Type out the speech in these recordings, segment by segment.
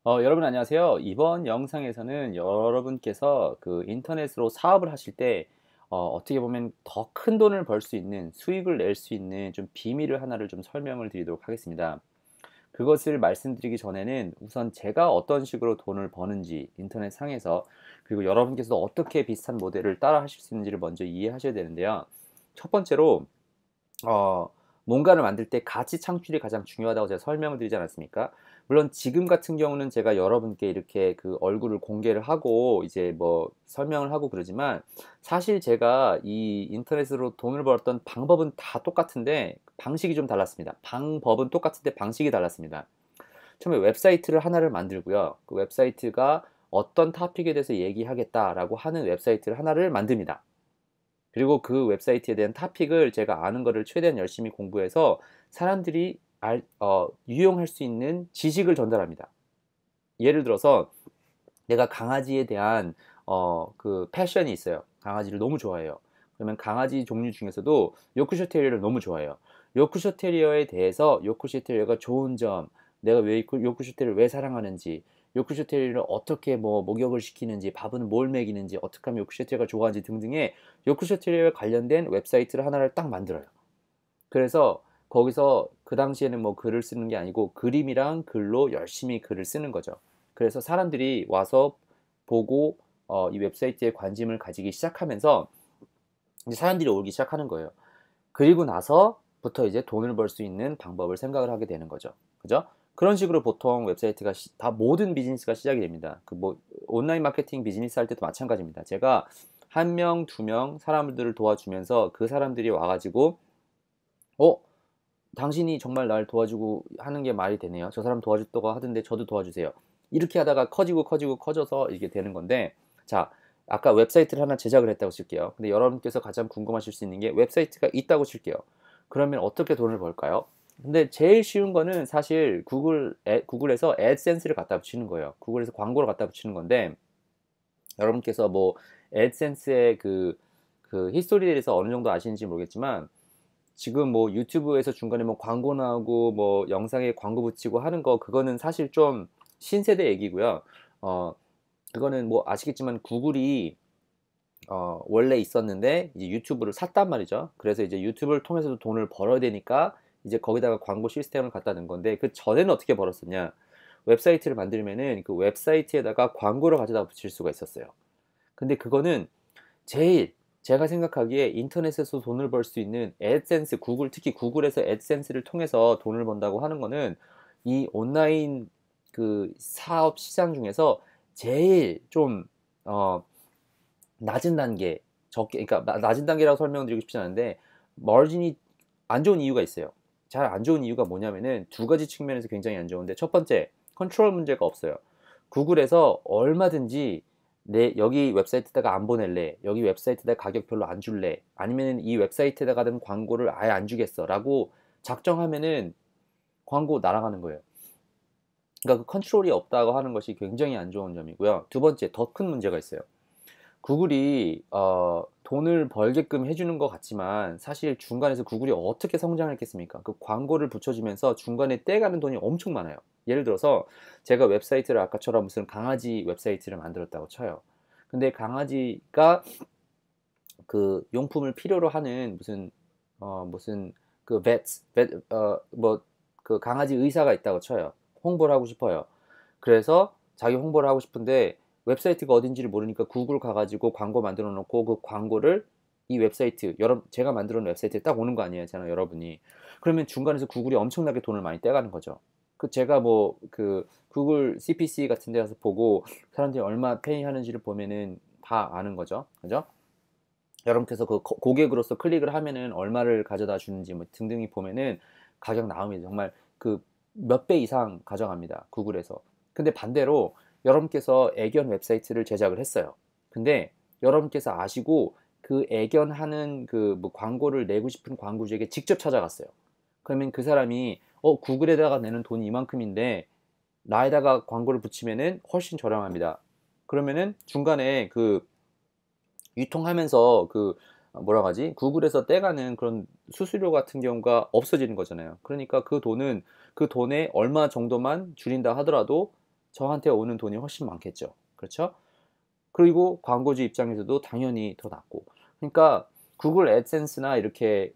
여러분 안녕하세요. 이번 영상에서는 여러분께서 그 인터넷으로 사업을 하실 때 어떻게 보면 더 큰 돈을 벌 수 있는 수익을 낼 수 있는 좀 비밀을 하나를 좀 설명을 드리도록 하겠습니다. 그것을 말씀드리기 전에는 우선 제가 어떤 식으로 돈을 버는지 인터넷 상에서, 그리고 여러분께서도 어떻게 비슷한 모델을 따라 하실 수 있는지를 먼저 이해하셔야 되는데요. 첫 번째로 어 뭔가를 만들 때 가치 창출이 가장 중요하다고 제가 설명을 드리지 않았습니까? 물론 지금 같은 경우는 제가 여러분께 이렇게 그 얼굴을 공개를 하고 이제 뭐 설명을 하고 그러지만, 사실 제가 이 인터넷으로 돈을 벌었던 방법은 다 똑같은데 방식이 좀 달랐습니다. 방법은 똑같은데 방식이 달랐습니다. 처음에 웹사이트를 하나를 만들고요. 그 웹사이트가 어떤 토픽에 대해서 얘기하겠다라고 하는 웹사이트를 하나를 만듭니다. 그리고 그 웹사이트에 대한 토픽을 제가 아는 거를 최대한 열심히 공부해서 사람들이 유용할 수 있는 지식을 전달합니다. 예를 들어서 내가 강아지에 대한 그 패션이 있어요. 강아지를 너무 좋아해요. 그러면 강아지 종류 중에서도 요크셔 테리어를 너무 좋아해요. 요크셔 테리어에 대해서 요크셔 테리어가 좋은 점, 내가 왜 요크셔 테리어를 왜 사랑하는지, 요크셔 테리어를 어떻게 뭐 목욕을 시키는지, 밥은 뭘 먹이는지, 어떻게 하면 요크셔 테리어가 좋아하는지 등등의 요크셔 테리어에 관련된 웹사이트를 하나를 딱 만들어요. 그래서 거기서 그 당시에는 뭐 글을 쓰는 게 아니고 그림이랑 글로 열심히 글을 쓰는 거죠. 그래서 사람들이 와서 보고 이 웹사이트에 관심을 가지기 시작하면서 이제 사람들이 오기 시작하는 거예요. 그리고 나서부터 이제 돈을 벌 수 있는 방법을 생각을 하게 되는 거죠. 그죠? 그런 식으로 보통 웹사이트가 다 모든 비즈니스가 시작이 됩니다. 그 뭐 온라인 마케팅 비즈니스 할 때도 마찬가지입니다. 제가 한 명, 두 명 사람들을 도와주면서 그 사람들이 와가지고 어 당신이 정말 날 도와주고 하는 게 말이 되네요. 저 사람 도와줬다고 하던데 저도 도와주세요. 이렇게 하다가 커지고 커지고 커져서 이게 되는 건데, 자, 아까 웹사이트를 하나 제작을 했다고 칠게요. 근데 여러분께서 가장 궁금하실 수 있는 게 웹사이트가 있다고 칠게요. 그러면 어떻게 돈을 벌까요? 근데 제일 쉬운 거는 사실 구글에서 애드센스를 갖다 붙이는 거예요. 구글에서 광고를 갖다 붙이는 건데, 여러분께서 뭐 애드센스의 그 히스토리에 대해서 어느 정도 아시는지 모르겠지만, 지금 뭐 유튜브에서 중간에 뭐 광고 나오고 뭐 영상에 광고 붙이고 하는 거, 그거는 사실 좀 신세대 얘기고요. 어 그거는 뭐 아시겠지만 구글이 원래 있었는데 이제 유튜브를 샀단 말이죠. 그래서 이제 유튜브를 통해서도 돈을 벌어야 되니까 이제 거기다가 광고 시스템을 갖다 넣은 건데, 그 전에는 어떻게 벌었었냐? 웹사이트를 만들면은 그 웹사이트에다가 광고를 가져다 붙일 수가 있었어요. 근데 그거는 제일 제가 생각하기에 인터넷에서 돈을 벌 수 있는 애드센스, 특히 구글에서 애드센스를 통해서 돈을 번다고 하는 거는 이 온라인 그 사업 시장 중에서 제일 좀 어, 낮은 단계, 적게, 그러니까 낮은 단계라고 설명드리고 싶지 않은데 마진이 안 좋은 이유가 있어요. 잘 안 좋은 이유가 뭐냐면은 두 가지 측면에서 굉장히 안 좋은데, 첫 번째, 컨트롤 문제가 없어요. 구글에서 얼마든지 내 여기 웹사이트에다가 안 보낼래, 여기 웹사이트에다 가격 별로 안 줄래, 아니면 이 웹사이트에다가는 광고를 아예 안 주겠어라고 작정하면은 광고 날아가는 거예요. 그러니까 그 컨트롤이 없다고 하는 것이 굉장히 안 좋은 점이고요. 두 번째, 더 큰 문제가 있어요. 구글이 돈을 벌게끔 해주는 것 같지만 사실 중간에서 구글이 어떻게 성장을 했겠습니까? 그 광고를 붙여주면서 중간에 떼가는 돈이 엄청 많아요. 예를 들어서 제가 웹사이트를 아까처럼 무슨 강아지 웹사이트를 만들었다고 쳐요. 근데 강아지가 그 용품을 필요로 하는 무슨 그 뭐 그 강아지 의사가 있다고 쳐요. 홍보를 하고 싶어요. 그래서 자기 홍보를 하고 싶은데 웹사이트가 어딘지를 모르니까 구글 가가지고 광고 만들어 놓고 그 광고를 이 웹사이트, 제가 만들어 놓은 웹사이트에 딱 오는 거 아니에요, 저는 여러분이. 그러면 중간에서 구글이 엄청나게 돈을 많이 떼가는 거죠. 그 제가 뭐 그 구글 CPC 같은 데 가서 보고 사람들이 얼마 페이하는지를 보면은 다 아는 거죠. 그죠? 여러분께서 그 고객으로서 클릭을 하면은 얼마를 가져다 주는지 뭐 등등이 보면은 가격 나옵니다. 정말 그 몇 배 이상 가져갑니다. 구글에서. 근데 반대로 여러분께서 애견 웹사이트를 제작을 했어요. 근데 여러분께서 아시고 그 애견하는 그 뭐 광고를 내고 싶은 광고주에게 직접 찾아갔어요. 그러면 그 사람이 구글에다가 내는 돈이 이만큼인데 나에다가 광고를 붙이면은 훨씬 저렴합니다. 그러면은 중간에 그 유통하면서 그 뭐라 하지? 구글에서 떼가는 그런 수수료 같은 경우가 없어지는 거잖아요. 그러니까 그 돈은 그 돈에 얼마 정도만 줄인다 하더라도 저한테 오는 돈이 훨씬 많겠죠. 그렇죠? 그리고 광고주 입장에서도 당연히 더 낫고. 그러니까 구글 애드센스나 이렇게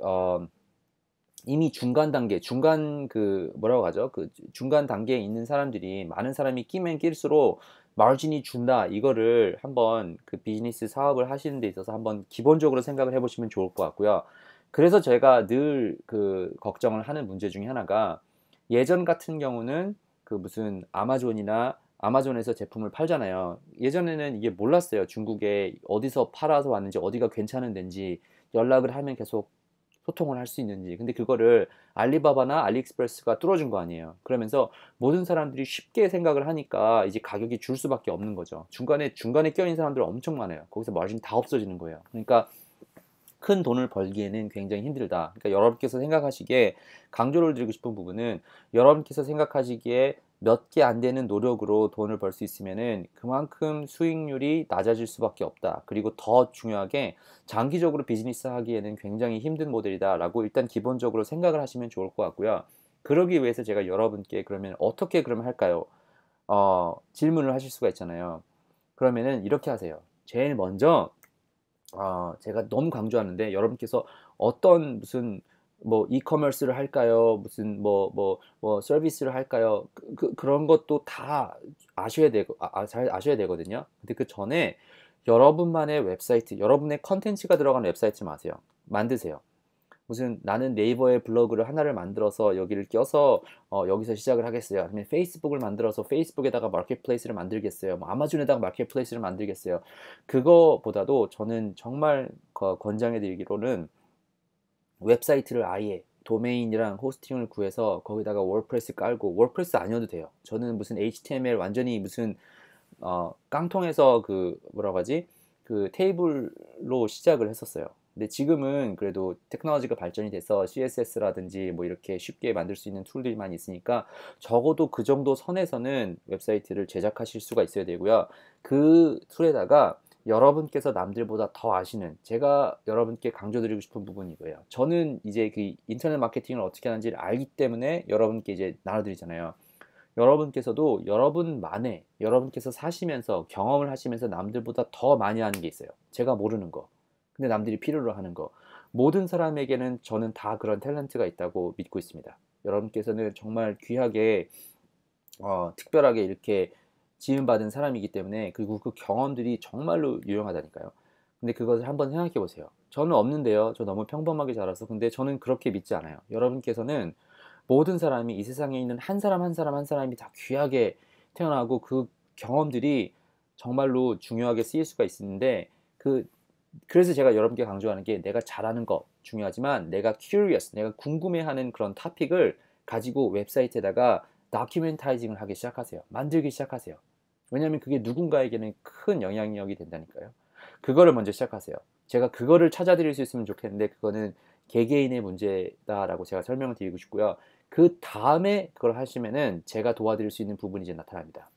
이미 중간 단계, 중간 그 뭐라고 하죠? 그 중간 단계에 있는 사람들이 많은 사람이 끼면 낄수록 마진이 준다. 이거를 한번 그 비즈니스 사업을 하시는 데 있어서 한번 기본적으로 생각을 해보시면 좋을 것 같고요. 그래서 제가 늘 그 걱정을 하는 문제 중에 하나가 예전 같은 경우는 그 무슨 아마존이나 아마존에서 제품을 팔잖아요. 예전에는 이게 몰랐어요. 중국에 어디서 팔아서 왔는지 어디가 괜찮은 데인지 연락을 하면 계속 소통을 할 수 있는지. 근데 그거를 알리바바나 알리익스프레스가 뚫어준 거 아니에요. 그러면서 모든 사람들이 쉽게 생각을 하니까 이제 가격이 줄 수밖에 없는 거죠. 중간에 껴있는 사람들 엄청 많아요. 거기서 마진 다 없어지는 거예요. 그러니까 큰 돈을 벌기에는 굉장히 힘들다. 그러니까 여러분께서 생각하시기에 강조를 드리고 싶은 부분은 여러분께서 생각하시기에 몇 개 안 되는 노력으로 돈을 벌 수 있으면은 그만큼 수익률이 낮아질 수밖에 없다. 그리고 더 중요하게 장기적으로 비즈니스 하기에는 굉장히 힘든 모델이다라고 일단 기본적으로 생각을 하시면 좋을 것 같고요. 그러기 위해서 제가 여러분께 그러면 어떻게 그러면 할까요? 질문을 하실 수가 있잖아요. 그러면은 이렇게 하세요. 제일 먼저 제가 너무 강조하는데 여러분께서 어떤 무슨 뭐 이커머스를 할까요? 무슨 뭐 서비스를 할까요? 그런 것도 다 아셔야 되고 잘 아셔야 되거든요. 근데 그 전에 여러분만의 웹사이트, 여러분의 컨텐츠가 들어간 웹사이트 마세요. 만드세요. 무슨 나는 네이버에 블로그를 하나를 만들어서 여기를 껴서 여기서 시작을 하겠어요. 아니면 페이스북을 만들어서 페이스북에다가 마켓플레이스를 만들겠어요. 뭐 아마존에다가 마켓플레이스를 만들겠어요. 그거보다도 저는 정말 권장해 드리기로는 웹사이트를 아예 도메인이랑 호스팅을 구해서 거기다가 워드프레스 깔고, 워드프레스 아니어도 돼요. 저는 무슨 HTML 완전히 무슨 깡통에서 그 뭐라고 하지? 그 테이블로 시작을 했었어요. 근데 지금은 그래도 테크놀로지가 발전이 돼서 CSS라든지 뭐 이렇게 쉽게 만들 수 있는 툴들이 많이 있으니까 적어도 그 정도 선에서는 웹사이트를 제작하실 수가 있어야 되고요. 그 툴에다가 여러분께서 남들보다 더 아시는, 제가 여러분께 강조드리고 싶은 부분이 이거예요. 저는 이제 그 인터넷 마케팅을 어떻게 하는지를 알기 때문에 여러분께 이제 나눠드리잖아요. 여러분께서도 여러분께서 사시면서 경험을 하시면서 남들보다 더 많이 하는 게 있어요. 제가 모르는 거. 근데 남들이 필요로 하는 거. 모든 사람에게는 저는 다 그런 탤런트가 있다고 믿고 있습니다. 여러분께서는 정말 귀하게 특별하게 이렇게 지음받은 사람이기 때문에, 그리고 그 경험들이 정말로 유용하다니까요. 근데 그것을 한번 생각해 보세요. 저는 없는데요. 저 너무 평범하게 자라서. 근데 저는 그렇게 믿지 않아요. 여러분께서는 모든 사람이 이 세상에 있는 한 사람 한 사람 한 사람이 다 귀하게 태어나고 그 경험들이 정말로 중요하게 쓰일 수가 있는데, 그래서 제가 여러분께 강조하는 게, 내가 잘하는 거 중요하지만 내가 curious, 내가 궁금해하는 그런 토픽을 가지고 웹사이트에다가 다큐멘타이징을 하기 시작하세요. 만들기 시작하세요. 왜냐하면 그게 누군가에게는 큰 영향력이 된다니까요. 그거를 먼저 시작하세요. 제가 그거를 찾아드릴 수 있으면 좋겠는데 그거는 개개인의 문제다라고 제가 설명을 드리고 싶고요. 그 다음에 그걸 하시면은 제가 도와드릴 수 있는 부분이 이제 나타납니다.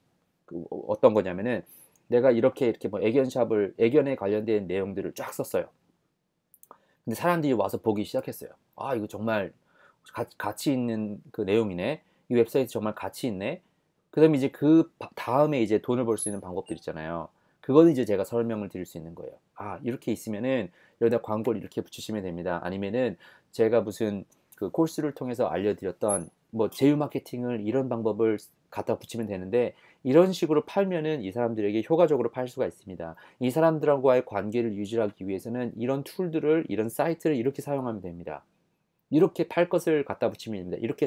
어떤 거냐면은, 내가 이렇게 뭐 애견에 관련된 내용들을 쫙 썼어요. 근데 사람들이 와서 보기 시작했어요. 아, 이거 정말 가치 있는 그 내용이네. 이 웹사이트 정말 가치 있네. 그다음에 이제 그 다음에 이제 돈을 벌 수 있는 방법들 있잖아요. 그거는 이제 제가 설명을 드릴 수 있는 거예요. 아, 이렇게 있으면은 여기다 광고를 이렇게 붙이시면 됩니다. 아니면은 제가 무슨 그 코र्스를 통해서 알려드렸던 뭐 제휴 마케팅을 이런 방법을 갖다 붙이면 되는데, 이런 식으로 팔면은 이 사람들에게 효과적으로 팔 수가 있습니다. 이 사람들과의 관계를 유지하기 위해서는 이런 툴들을, 이런 사이트를 이렇게 사용하면 됩니다. 이렇게 팔 것을 갖다 붙이면 됩니다. 이렇게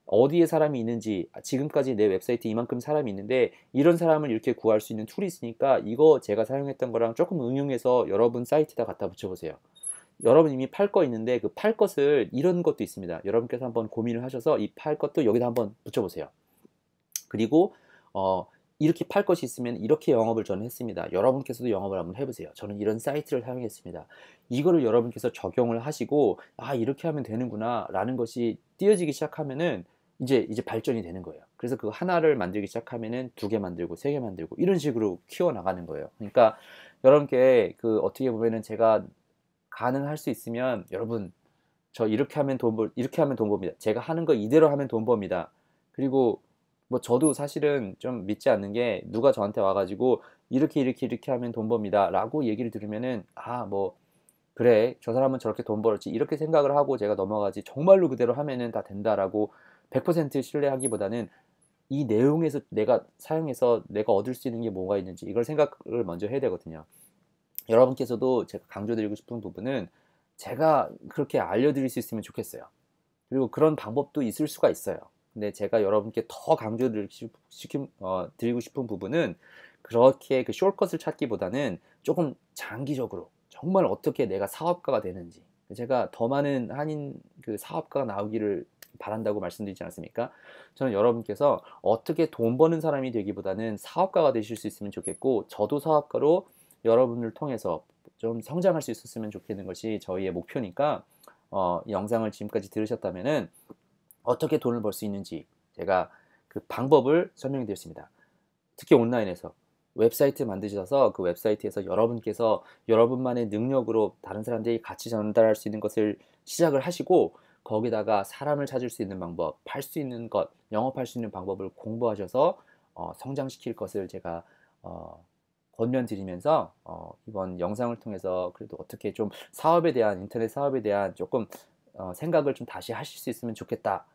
어디에 사람이 있는지, 지금까지 내 웹사이트에 이만큼 사람이 있는데 이런 사람을 이렇게 구할 수 있는 툴이 있으니까 이거 제가 사용했던 거랑 조금 응용해서 여러분 사이트에다 갖다 붙여보세요. 여러분 이미 팔 거 있는데 그 팔 것을, 이런 것도 있습니다. 여러분께서 한번 고민을 하셔서 이 팔 것도 여기다 한번 붙여보세요. 그리고 이렇게 팔 것이 있으면 이렇게 영업을 저는 했습니다. 여러분께서도 영업을 한번 해보세요. 저는 이런 사이트를 사용했습니다. 이거를 여러분께서 적용을 하시고, 아, 이렇게 하면 되는구나 라는 것이 띄어지기 시작하면은 이제 발전이 되는 거예요. 그래서 그 하나를 만들기 시작하면은 두 개 만들고 세 개 만들고 이런 식으로 키워 나가는 거예요. 그러니까 여러분께 그 어떻게 보면은 제가 가능할 수 있으면, 여러분 저 이렇게 하면 돈 법니다. 제가 하는 거 이대로 하면 돈 법니다. 그리고 뭐 저도 사실은 좀 믿지 않는 게 누가 저한테 와 가지고 "이렇게, 이렇게, 이렇게 하면 돈 법니다."라고 얘기를 들으면은 '아 뭐 그래. 저 사람은 저렇게 돈 벌었지.' 이렇게 생각을 하고 제가 넘어가지, 정말로 그대로 하면은 다 된다라고 100% 신뢰하기보다는 이 내용에서 내가 사용해서 내가 얻을 수 있는 게 뭐가 있는지 이걸 생각을 먼저 해야 되거든요. 여러분께서도 제가 강조드리고 싶은 부분은 제가 그렇게 알려드릴 수 있으면 좋겠어요. 그리고 그런 방법도 있을 수가 있어요. 근데 제가 여러분께 더 드리고 싶은 부분은 그렇게 그 숏컷을 찾기보다는 조금 장기적으로 정말 어떻게 내가 사업가가 되는지, 제가 더 많은 한인 그 사업가가 나오기를 바란다고 말씀드리지 않았습니까? 저는 여러분께서 어떻게 돈 버는 사람이 되기보다는 사업가가 되실 수 있으면 좋겠고, 저도 사업가로 여러분을 통해서 좀 성장할 수 있었으면 좋겠는 것이 저희의 목표니까, 이 영상을 지금까지 들으셨다면은 어떻게 돈을 벌 수 있는지 제가 그 방법을 설명드렸습니다. 특히 온라인에서 웹사이트 만드셔서 그 웹사이트에서 여러분께서 여러분만의 능력으로 다른 사람들이 같이 전달할 수 있는 것을 시작을 하시고, 거기다가 사람을 찾을 수 있는 방법, 팔 수 있는 것, 영업할 수 있는 방법을 공부하셔서 성장시킬 것을 제가 권면드리면서, 이번 영상을 통해서 그래도 어떻게 좀 사업에 대한, 인터넷 사업에 대한 조금 생각을 좀 다시 하실 수 있으면 좋겠다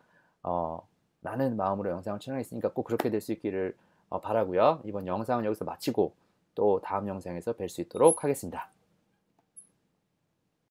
라는 마음으로 영상을 촬영했으니까 꼭 그렇게 될 수 있기를 바라고요. 이번 영상은 여기서 마치고 또 다음 영상에서 뵐 수 있도록 하겠습니다.